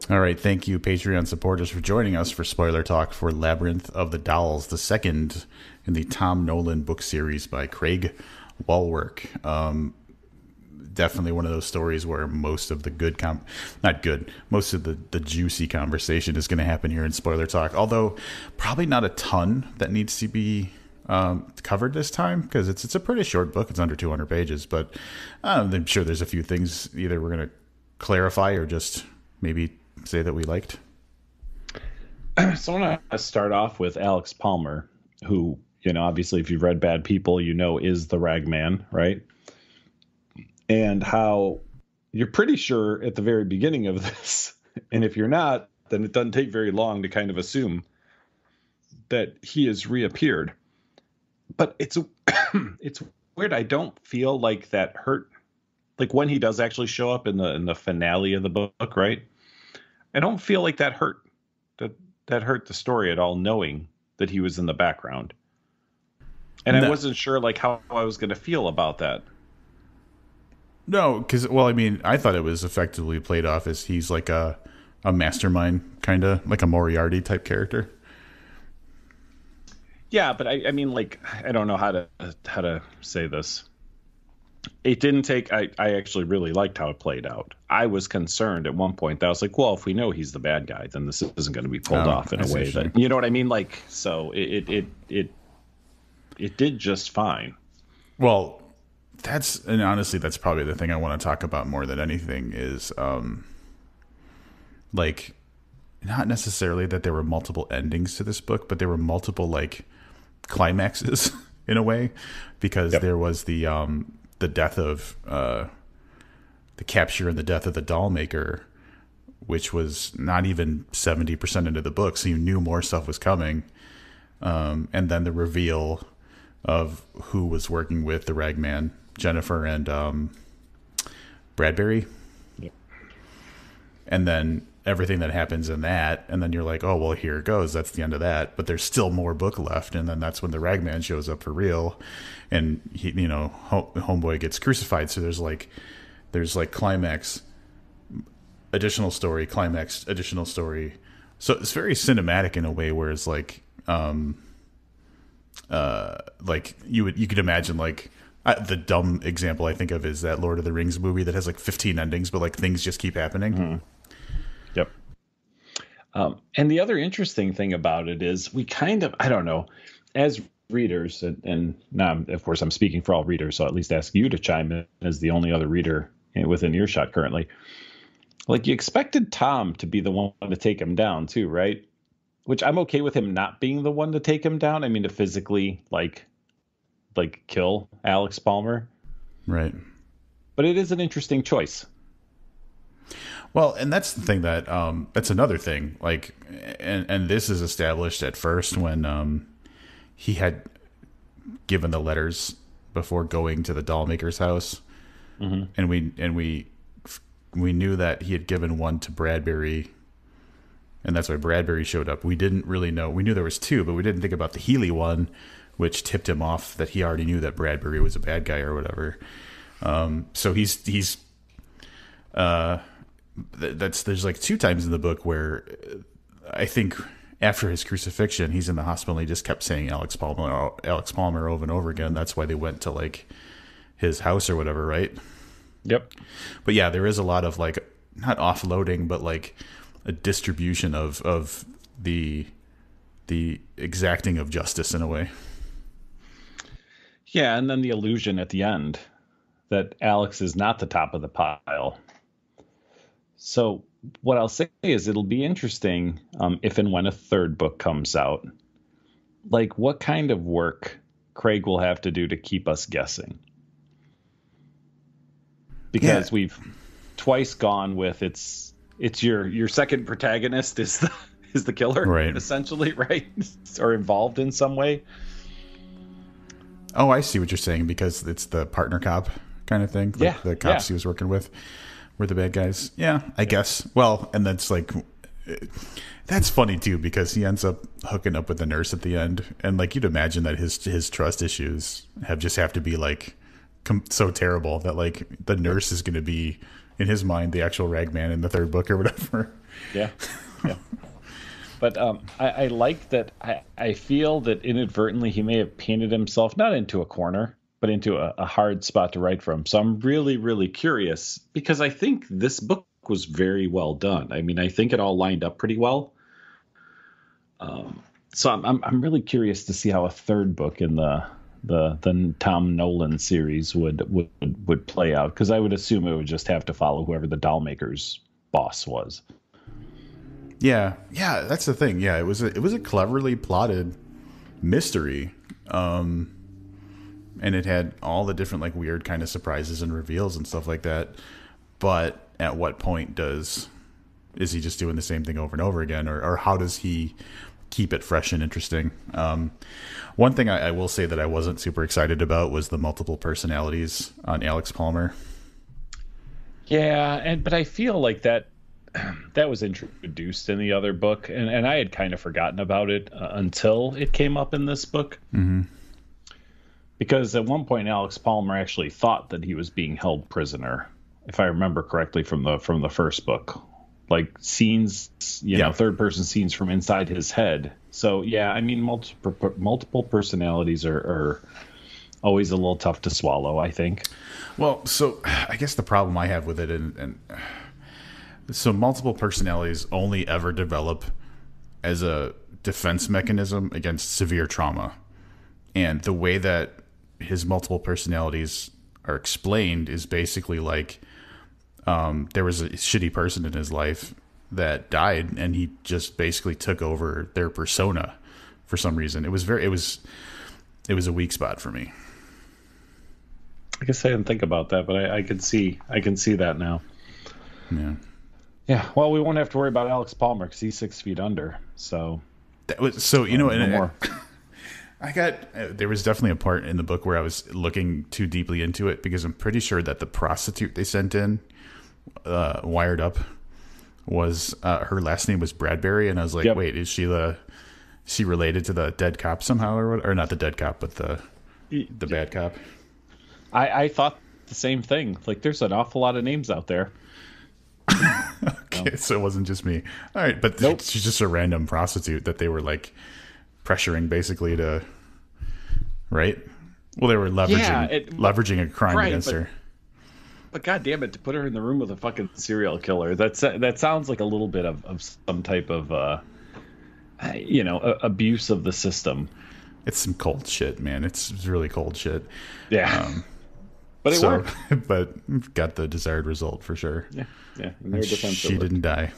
All right, thank you, Patreon supporters, for joining us for spoiler talk for Labyrinth of the Dolls, the second in the Tom Nolan book series by Craig Wallwork. Definitely one of those stories where most of the most of the juicy conversation is going to happen here in spoiler talk. Although probably not a ton that needs to be covered this time because it's a pretty short book. It's under 200 pages, but I'm sure there's a few things either we're going to clarify or just maybe say that we liked. So I want to start off with Alex Palmer, who, obviously if you've read Bad People, is the Ragman, right? And how you're pretty sure at the very beginning of this, and if you're not, then it doesn't take very long to kind of assume that he has reappeared. But it's it's weird. I don't feel like that hurt. Like when he does actually show up in the finale of the book, right? I don't feel like that hurt. That hurt the story at all, knowing that he was in the background. And I wasn't sure like how I was going to feel about that. No, because I thought it was effectively played off as he's like a mastermind, kind of like a Moriarty type character. Yeah, but I mean, like, I don't know how to say this. It didn't take. I actually really liked how it played out. I was concerned at one point that I was like, well, if we know he's the bad guy, then this isn't going to be pulled off in a way that, you know what I mean? Like, so it did just fine. Well, honestly, that's probably the thing I want to talk about more than anything is, like, not necessarily that there were multiple endings to this book, but there were multiple like climaxes in a way, because there was the death of the capture and the death of the doll maker, which was not even 70% into the book, so you knew more stuff was coming, and then the reveal of who was working with the Ragman, Jennifer and Bradbury, and then everything that happens in that, and then you're like, oh well, here it goes, that's the end of that, but there's still more book left, and then that's when the Ragman shows up for real, and he, homeboy gets crucified, so there's like climax, additional story, climax, additional story, so it's very cinematic in a way, whereas like you could imagine like the dumb example I think of is that Lord of the Rings movie that has like 15 endings, but like things just keep happening. Mm-hmm. Yep. And the other interesting thing about it is we kind of, I don't know, as readers, and now, of course, I'm speaking for all readers, so I'll at least ask you to chime in as the only other reader within earshot currently. Like, you expected Tom to be the one to take him down too, right? Which I'm okay with him not being the one to take him down. I mean, to physically, like kill Alex Palmer. Right. But it is an interesting choice. Well, and that's the thing that that's another thing. Like, and this is established at first when he had given the letters before going to the doll maker's house, and we knew that he had given one to Bradbury, and that's why Bradbury showed up. We didn't really know. We knew there was two, but we didn't think about the Healy one, which tipped him off that he already knew that Bradbury was a bad guy or whatever. So he's there's like two times in the book where I think after his crucifixion, he's in the hospital and he just kept saying Alex Palmer over and over again. That's why they went to like his house or whatever, right? Yep. But yeah, there is a lot of like, not offloading, but like a distribution of the exacting of justice in a way. Yeah, and then the illusion at the end that Alex is not the top of the pile. So what I'll say is it'll be interesting if and when a third book comes out, like what kind of work Craig will have to do to keep us guessing. Because we've twice gone with it's your second protagonist is the killer, right? Essentially, right? Or involved in some way. Oh, I see what you're saying, because it's the partner cop kind of thing. Like the cops he was working with were the bad guys. Yeah, I guess. Well, and that's like, that's funny too, because he ends up hooking up with the nurse at the end, and like you'd imagine that his trust issues have to be like so terrible that like the nurse is going to be in his mind the actual Ragman in the third book or whatever. Yeah. Yeah. But I like that. I feel that inadvertently he may have painted himself not into a corner, but into a hard spot to write from. So I'm really, really curious because I think this book was very well done. I mean, I think it all lined up pretty well. So I'm really curious to see how a third book in the Tom Nolan series would play out, because I would assume it would just have to follow whoever the doll maker's boss was. Yeah, that's the thing. Yeah, it was a cleverly plotted mystery, and it had all the different like weird kind of surprises and reveals and stuff like that. But at what point is he just doing the same thing over and over again, or how does he keep it fresh and interesting? One thing I will say that I wasn't super excited about was the multiple personalities on Alex Palmer. Yeah, but I feel like that was introduced in the other book, and I had kind of forgotten about it until it came up in this book. Mm-hmm. Because at one point Alex Palmer actually thought that he was being held prisoner, if I remember correctly from the first book. Like scenes, third person scenes from inside his head. So yeah, I mean, multiple personalities are always a little tough to swallow, I think. Well, so I guess the problem I have with it, and so multiple personalities only ever develop as a defense mechanism against severe trauma. And the way that his multiple personalities are explained is basically like, there was a shitty person in his life that died, and he just basically took over their persona for some reason. It was a weak spot for me. I guess I didn't think about that, but I can see that now. Yeah. Yeah. Well, we won't have to worry about Alex Palmer because he's 6 feet under. So that was no more. There was definitely a part in the book where I was looking too deeply into it, because I'm pretty sure that the prostitute they sent in, wired up, was her last name was Bradbury, and I was like, yep. Wait, is she related to the dead cop somehow, or not the dead cop, but the bad cop? I thought the same thing. Like, there's an awful lot of names out there. Okay, so it wasn't just me. All right, but nope. She's just a random prostitute that they were like pressuring basically to, right? Well, they were leveraging a crime against her. But God damn it, to put her in the room with a fucking serial killer, that sounds like a little bit of some type of abuse of the system. It's some cold shit, man. It's really cold shit. Yeah. But it worked. But got the desired result for sure. Yeah. In their defense, she didn't die.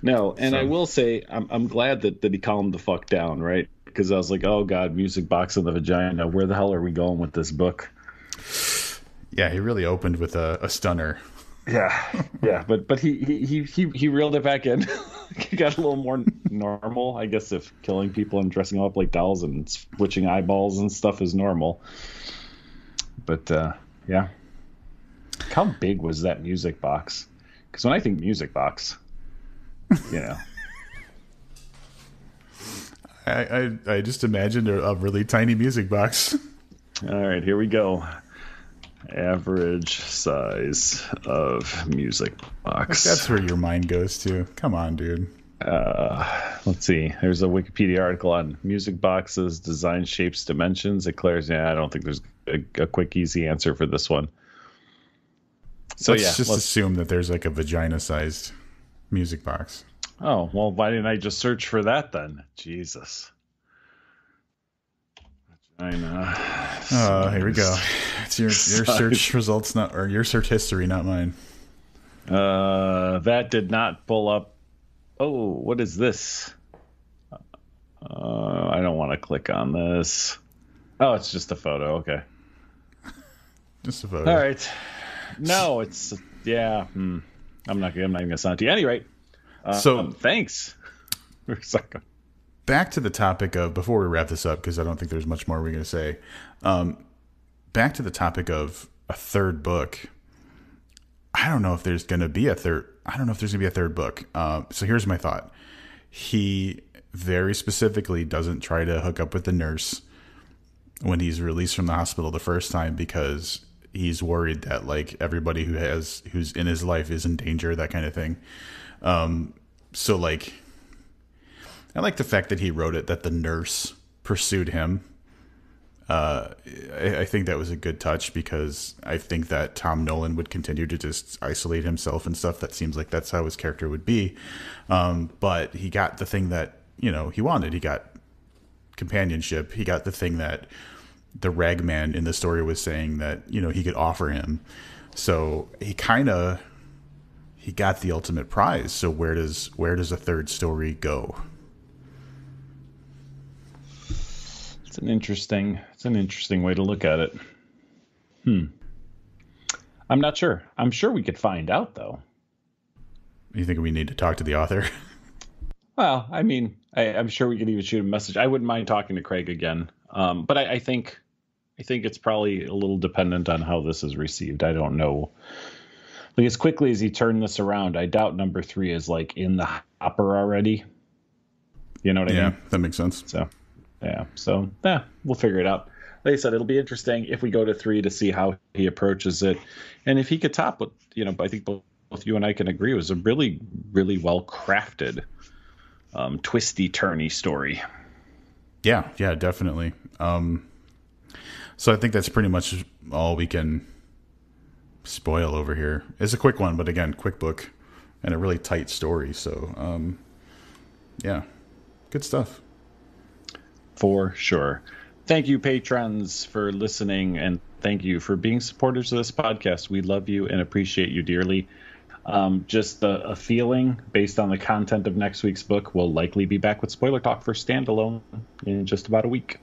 No, and I will say I'm glad that he calmed the fuck down, right? Because I was like, oh God, music box in the vagina. Where the hell are we going with this book? Yeah, he really opened with a stunner. Yeah, but he reeled it back in. He got a little more normal, I guess, if killing people and dressing them up like dolls and switching eyeballs and stuff is normal. But yeah, how big was that music box? Because when I think music box, I just imagined a really tiny music box. All right, here we go. Average size of music box. That's where your mind goes to. Come on, dude. Let's see. There's a Wikipedia article on music boxes, design, shapes, dimensions. It clears. Yeah, I don't think there's a quick, easy answer for this one. So let's assume that there's like a vagina-sized music box. Oh, well, why didn't I just search for that then? Jesus. Here we go. It's your search results, or your search history, not mine. That did not pull up. Oh, what is this? I don't want to click on this. Oh, it's just a photo. Okay. Just a photo. All right. No, it's I'm not even gonna send it to you. Anyway, thanks. Back to the topic of, before we wrap this up, because I don't think there's much more we're going to say. Back to the topic of a third book. I don't know if there's going to be a third book. So here's my thought. He very specifically doesn't try to hook up with the nurse when he's released from the hospital the first time, because he's worried that like everybody who's in his life is in danger, that kind of thing. So like, I like the fact that he wrote it that the nurse pursued him. I think that was a good touch, because I think that Tom Nolan would continue to just isolate himself and stuff. That seems like that's how his character would be. But he got the thing that, he wanted. He got companionship. He got the thing that the ragman in the story was saying that, he could offer him. So he got the ultimate prize. So where does a third story go? It's an interesting way to look at it. I'm not sure. I'm sure we could find out, though. You think we need to talk to the author? Well, I mean, I'm sure we could even shoot a message. I wouldn't mind talking to Craig again. But I think it's probably a little dependent on how this is received. I don't know. Like, as quickly as he turned this around, I doubt number 3 is like in the hopper already. You know what I mean? Yeah, that makes sense. So we'll figure it out. Like I said, it'll be interesting if we go to 3 to see how he approaches it, and if he could top what I think both you and I can agree was a really, really well crafted, twisty turny story. Yeah, definitely. So I think that's pretty much all we can spoil over here. It's a quick one, but again, quick book and a really tight story. So yeah, good stuff. For sure. Thank you, patrons, for listening, and thank you for being supporters of this podcast. We love you and appreciate you dearly. Just a feeling based on the content of next week's book, we'll likely be back with spoiler talk for Standalone in just about a week.